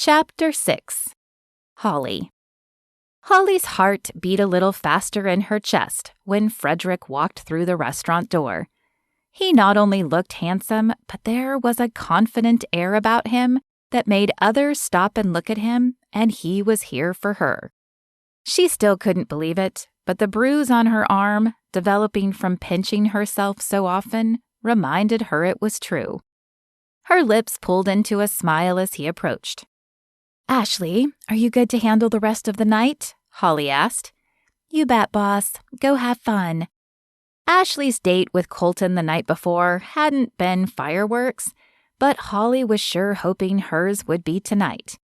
Chapter 6. Holly. Holly's heart beat a little faster in her chest when Frederick walked through the restaurant door. He not only looked handsome, but there was a confident air about him that made others stop and look at him, and he was here for her. She still couldn't believe it, but the bruise on her arm, developing from pinching herself so often, reminded her it was true. Her lips pulled into a smile as he approached. "Ashley, are you good to handle the rest of the night?" Holly asked. "You bet, boss. Go have fun." Ashley's date with Colton the night before hadn't been fireworks, but Holly was sure hoping hers would be tonight.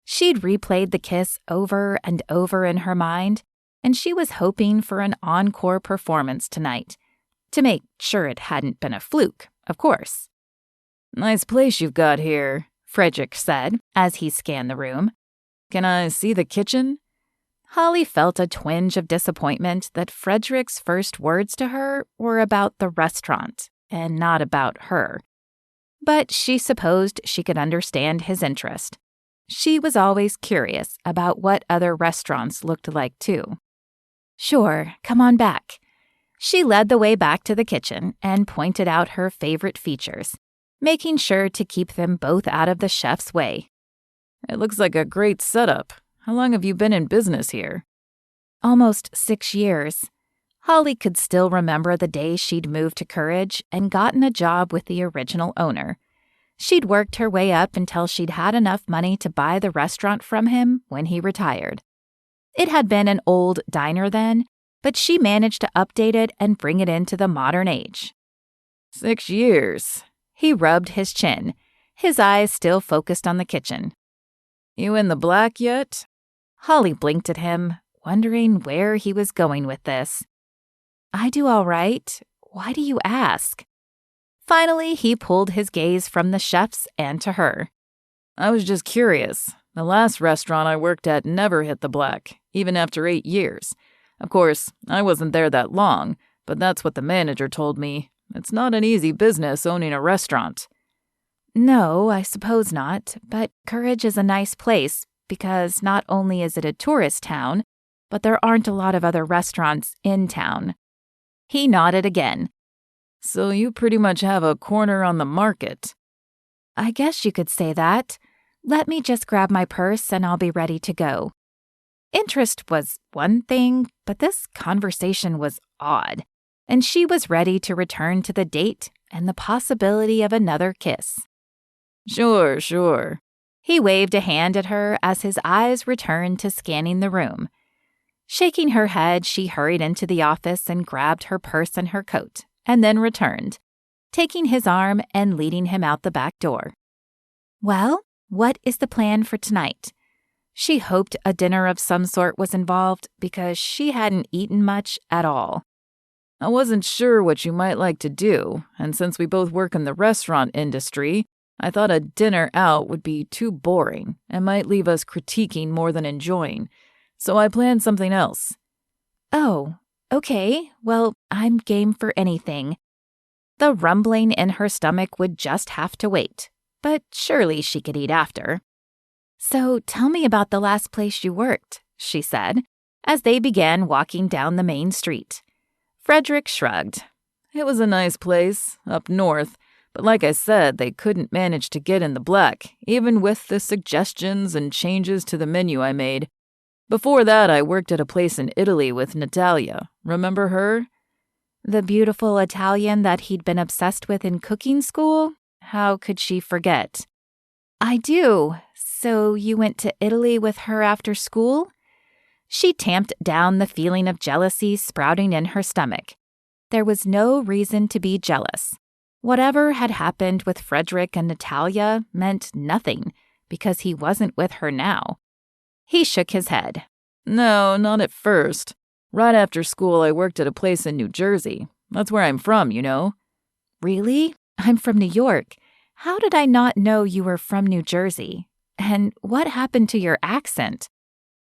She'd replayed the kiss over and over in her mind, and she was hoping for an encore performance tonight, to make sure it hadn't been a fluke, of course. "Nice place you've got here," Frederick said as he scanned the room. "Can I see the kitchen?" Holly felt a twinge of disappointment that Frederick's first words to her were about the restaurant and not about her. But she supposed she could understand his interest. She was always curious about what other restaurants looked like, too. "Sure, come on back." She led the way back to the kitchen and pointed out her favorite features, making sure to keep them both out of the chef's way. "It looks like a great setup. How long have you been in business here?" "Almost 6 years. Holly could still remember the day she'd moved to Courage and gotten a job with the original owner. She'd worked her way up until she'd had enough money to buy the restaurant from him when he retired. It had been an old diner then, but she managed to update it and bring it into the modern age. 6 years. He rubbed his chin, his eyes still focused on the kitchen. "You in the black yet?" Holly blinked at him, wondering where he was going with this. "I do all right. Why do you ask?" Finally, he pulled his gaze from the chefs and to her. "I was just curious. The last restaurant I worked at never hit the black, even after 8 years. Of course, I wasn't there that long, but that's what the manager told me. It's not an easy business owning a restaurant." "No, I suppose not, but Courage is a nice place because not only is it a tourist town, but there aren't a lot of other restaurants in town." He nodded again. "So you pretty much have a corner on the market." "I guess you could say that. Let me just grab my purse and I'll be ready to go." Interest was one thing, but this conversation was odd, and she was ready to return to the date and the possibility of another kiss. Sure. He waved a hand at her as his eyes returned to scanning the room. Shaking her head, she hurried into the office and grabbed her purse and her coat, and then returned, taking his arm and leading him out the back door. "Well, what is the plan for tonight?" She hoped a dinner of some sort was involved because she hadn't eaten much at all. "I wasn't sure what you might like to do, and since we both work in the restaurant industry, I thought a dinner out would be too boring and might leave us critiquing more than enjoying, so I planned something else." "Oh, okay. Well, I'm game for anything." The rumbling in her stomach would just have to wait, but surely she could eat after. "So tell me about the last place you worked," she said, as they began walking down the main street. Frederick shrugged. "It was a nice place, up north, but like I said, they couldn't manage to get in the black, even with the suggestions and changes to the menu I made. Before that, I worked at a place in Italy with Natalia. Remember her?" The beautiful Italian that he'd been obsessed with in cooking school? How could she forget? "I do. So you went to Italy with her after school?" She tamped down the feeling of jealousy sprouting in her stomach. There was no reason to be jealous. Whatever had happened with Frederick and Natalia meant nothing because he wasn't with her now. He shook his head. "No, not at first. Right after school, I worked at a place in New Jersey. That's where I'm from, you know." "Really? I'm from New York. How did I not know you were from New Jersey? And what happened to your accent?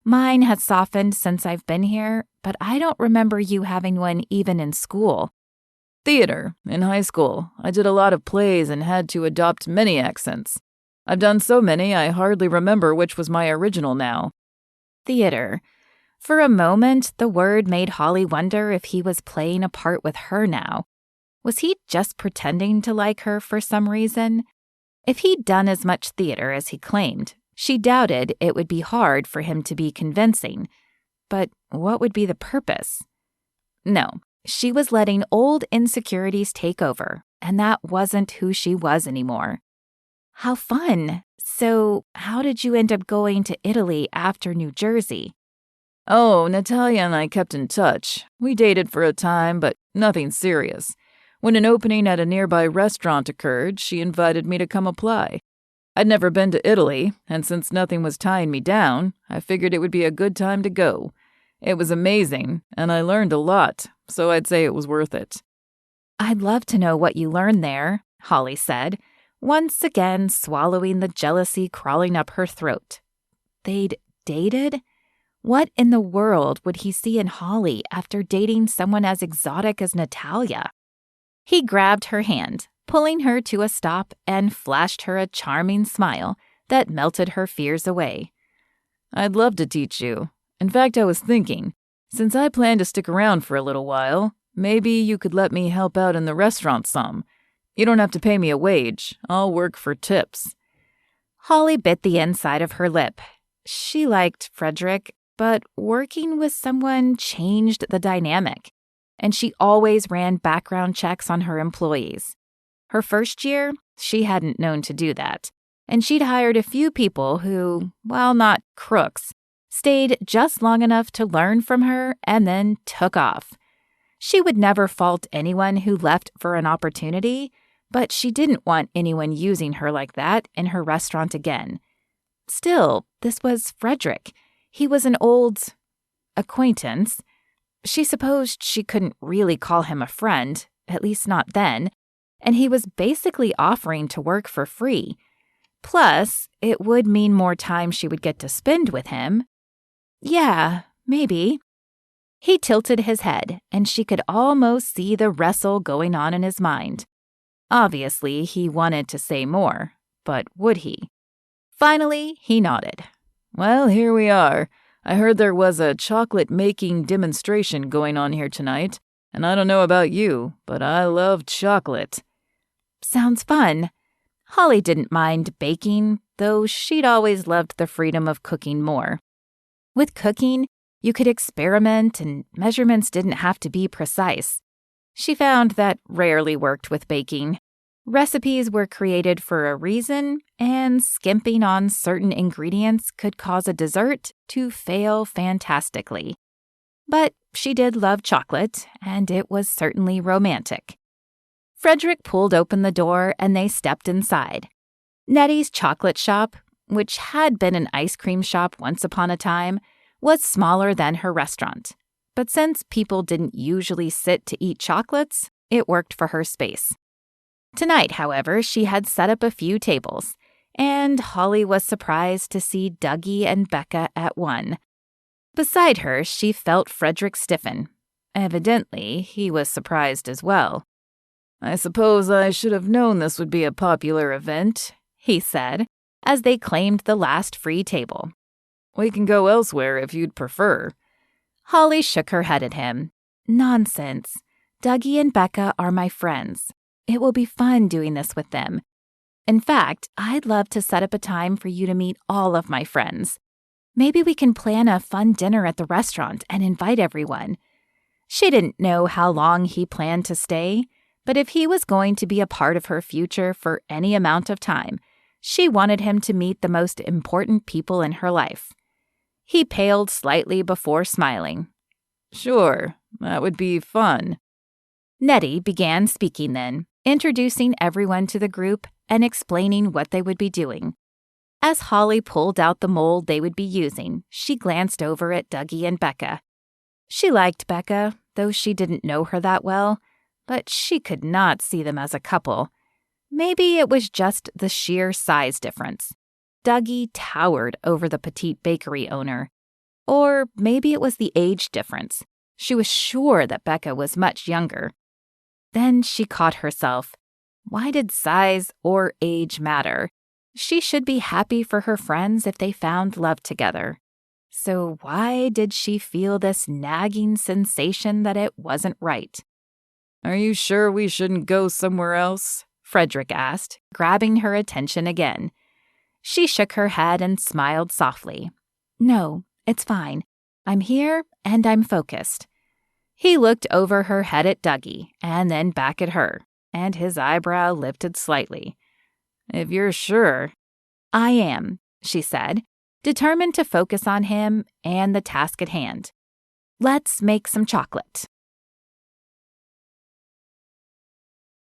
Mine has softened since I've been here, but I don't remember you having one even in school." "Theater. In high school, I did a lot of plays and had to adopt many accents. I've done so many I hardly remember which was my original now. Theater. For a moment, the word made Holly wonder if he was playing a part with her now. Was he just pretending to like her for some reason? If he'd done as much theater as he claimed, she doubted it would be hard for him to be convincing. But what would be the purpose? No, she was letting old insecurities take over, and that wasn't who she was anymore. How fun! So, how did you end up going to Italy after New Jersey? Oh, Natalia and I kept in touch. We dated for a time, but nothing serious. When an opening at a nearby restaurant occurred, she invited me to come apply. I'd never been to Italy, and since nothing was tying me down, I figured it would be a good time to go. It was amazing, and I learned a lot, so I'd say it was worth it. I'd love to know what you learned there, Holly said, once again swallowing the jealousy crawling up her throat. They'd dated? What in the world would he see in Holly after dating someone as exotic as Natalia? He grabbed her hand, pulling her to a stop, and flashed her a charming smile that melted her fears away. I'd love to teach you. In fact, I was thinking, since I plan to stick around for a little while, maybe you could let me help out in the restaurant some. You don't have to pay me a wage. I'll work for tips. Holly bit the inside of her lip. She liked Frederick, but working with someone changed the dynamic, and she always ran background checks on her employees. Her first year, she hadn't known to do that, and she'd hired a few people who, while not crooks, stayed just long enough to learn from her and then took off. She would never fault anyone who left for an opportunity, but she didn't want anyone using her like that in her restaurant again. Still, this was Frederick. He was an old acquaintance. She supposed she couldn't really call him a friend, at least not then, and he was basically offering to work for free. Plus, it would mean more time she would get to spend with him. Yeah, maybe. He tilted his head, and she could almost see the wrestle going on in his mind. Obviously, he wanted to say more, but would he? Finally, he nodded. Well, here we are. I heard there was a chocolate-making demonstration going on here tonight, and I don't know about you, but I love chocolate. Sounds fun. Holly didn't mind baking, though she'd always loved the freedom of cooking more. With cooking, you could experiment and measurements didn't have to be precise. She found that rarely worked with baking. Recipes were created for a reason, and skimping on certain ingredients could cause a dessert to fail fantastically. But she did love chocolate, and it was certainly romantic. Frederick pulled open the door and they stepped inside. Nettie's chocolate shop, which had been an ice cream shop once upon a time, was smaller than her restaurant. But since people didn't usually sit to eat chocolates, it worked for her space. Tonight, however, she had set up a few tables, and Holly was surprised to see Dougie and Becca at one. Beside her, she felt Frederick stiffen. Evidently, he was surprised as well. I suppose I should have known this would be a popular event, he said, as they claimed the last free table. We can go elsewhere if you'd prefer. Holly shook her head at him. Nonsense. Dougie and Becca are my friends. It will be fun doing this with them. In fact, I'd love to set up a time for you to meet all of my friends. Maybe we can plan a fun dinner at the restaurant and invite everyone. She didn't know how long he planned to stay, but if he was going to be a part of her future for any amount of time, she wanted him to meet the most important people in her life. He paled slightly before smiling. Sure, that would be fun. Nettie began speaking then, introducing everyone to the group and explaining what they would be doing. As Holly pulled out the mold they would be using, she glanced over at Dougie and Becca. She liked Becca, though she didn't know her that well, but she could not see them as a couple. Maybe it was just the sheer size difference. Dougie towered over the petite bakery owner. Or maybe it was the age difference. She was sure that Becca was much younger. Then she caught herself. Why did size or age matter? She should be happy for her friends if they found love together. So why did she feel this nagging sensation that it wasn't right? Are you sure we shouldn't go somewhere else? Frederick asked, grabbing her attention again. She shook her head and smiled softly. No, it's fine. I'm here and I'm focused. He looked over her head at Dougie and then back at her, and his eyebrow lifted slightly. If you're sure. I am, she said, determined to focus on him and the task at hand. Let's make some chocolate.